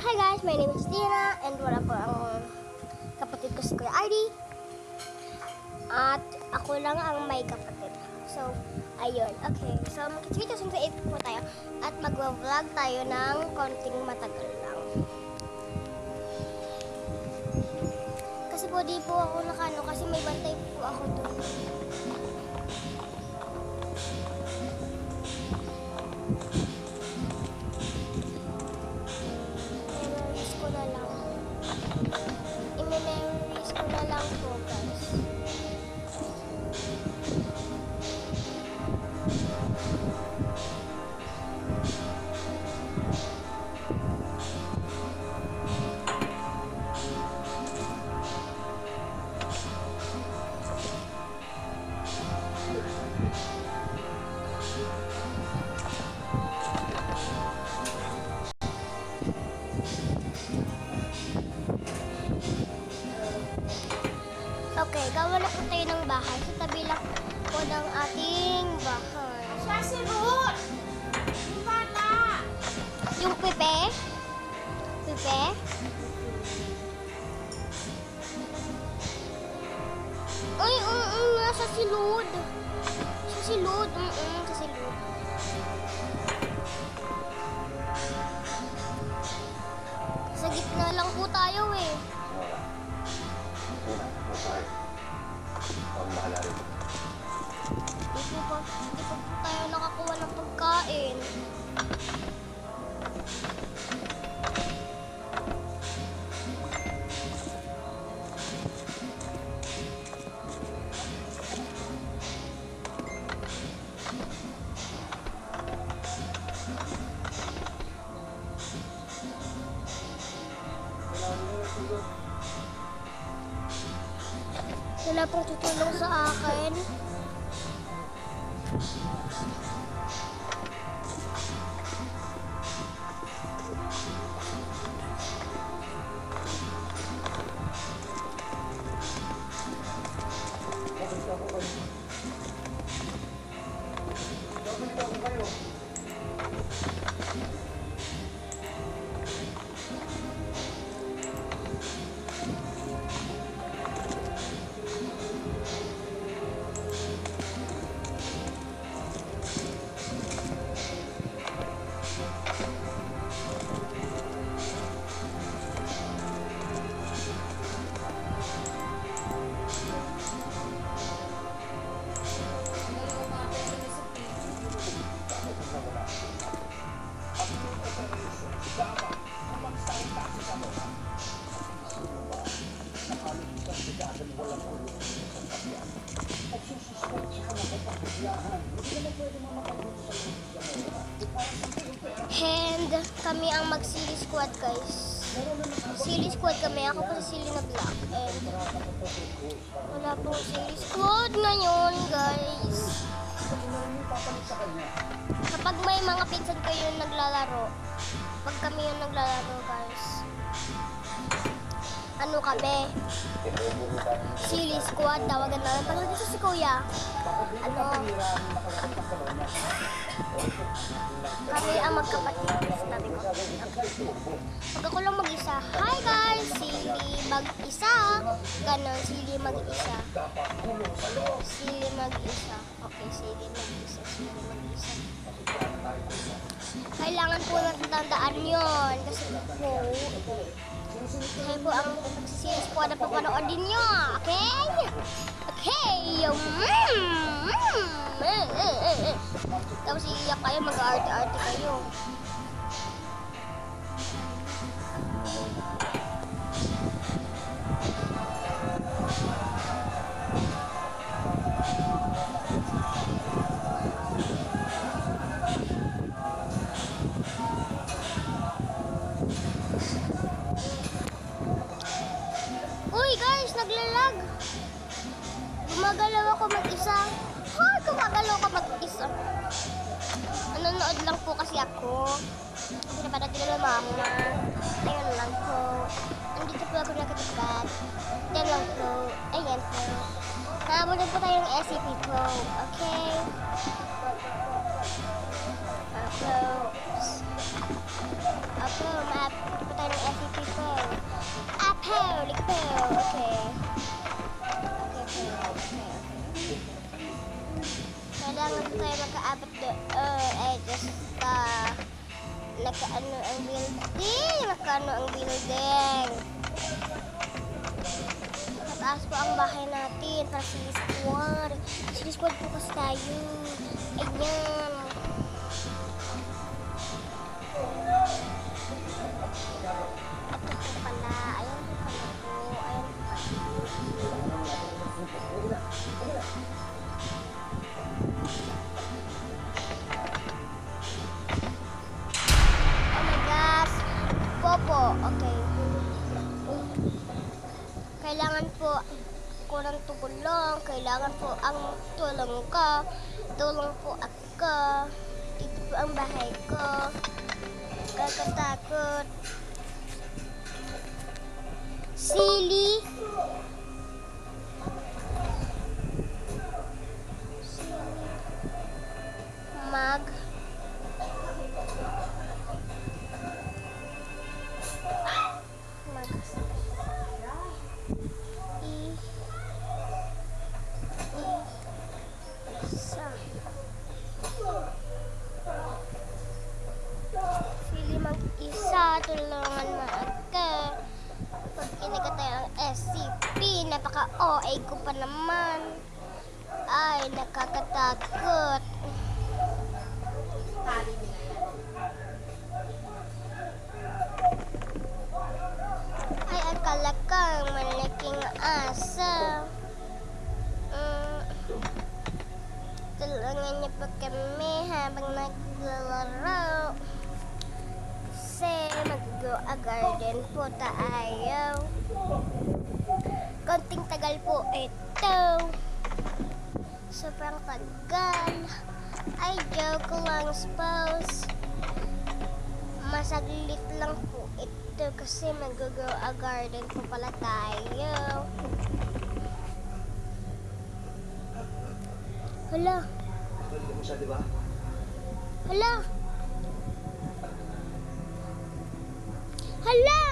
Hi guys, my name is Dina and wala po ang kapatid ko si Kuya Ardy. At ako lang ang may kapatid. So, ayun. Okay, so mag-2008 po tayo at mag-vlog tayo ng konting matagal lang. Kasi po di po ako nakano kasi may bantay po ako doon. I-memories ko na lang po guys. Okay, gawa na po tayo ng bahay. Sa tabi lang po ng ating bahay. Siya si Ruth! Yung bata! Yung Pepe? Pepe? Ay, nasa silod. Sa silod, sa silod. Sa gitna lang po tayo eh. Hindi po tayo nakakuha ng pagkain. Wala pong tutulong sa akin. And kami ang mag-silly squad guys. Silly squad kami. Ako po si Silly na black. And wala pong silly squad ngayon guys. Kapag may mga pinsan kayo naglalaro, pag kami yung naglalaro guys, ano kami? Silly squad, tawagan namin. Pag dito si Kuya, kami ang magkapatid sa tabi ko. Pag ako lang mag-isa, hi guys, Silly mag-isa. Ganon, Silly mag-isa. Silly mag-isa. Okay, Silly mag-isa. Silly mag-isa. Kailangan po natin tandaan yun. Kasi po, kayo po ang silly squad na papanoodin nyo. Okay? Okay. Tapos iiyak kayo, mag-arte-arte kayo. Uy guys, naglalag. Gumagalaw ako mag-isa. Hoy, gumagalaw ako mag-isa. Nanonood lang po kasi ako. Kasi napadating na mama. Ayun lang po. Andito po ako nakatagbat. Yan lang po. Ayan po. Nakabunan po tayo ng SCP po. Okay? Ako. Ako, map po tayo ng Okay. Okay. Kailangan po tayo makaabot doon. Ay, just nakaano ang building. Mataas po ang bahay natin para sa Squad. Squad po kasi tayo. Ayan. Ito po pala. Ayan po pala po. Ayan po oh my gosh. Popo. Okay. Kailangan po ako ng tulong. Kailangan po ang tulong ko. Tulong po ako. Dito po ang bahay ko. Kakatakot. Silly. Mag. Isa. Sili mag-isa, tulungan mo ako. Pag kinagat tayo ang SCP, napaka-OA ko pa naman. Ay, nakakatakot. Ay, akala kang malaking asa. Tulungan niyo po kami habang naglalaro. Kasi mag-go a garden po tayo. Konting tagal po ito. Sobrang tagal. Ay, joke lang, spouse. Masaglit lang po ito kasi mag-go a garden po pala tayo. Hala. Balik mo siya, di ba? Hala. Hala.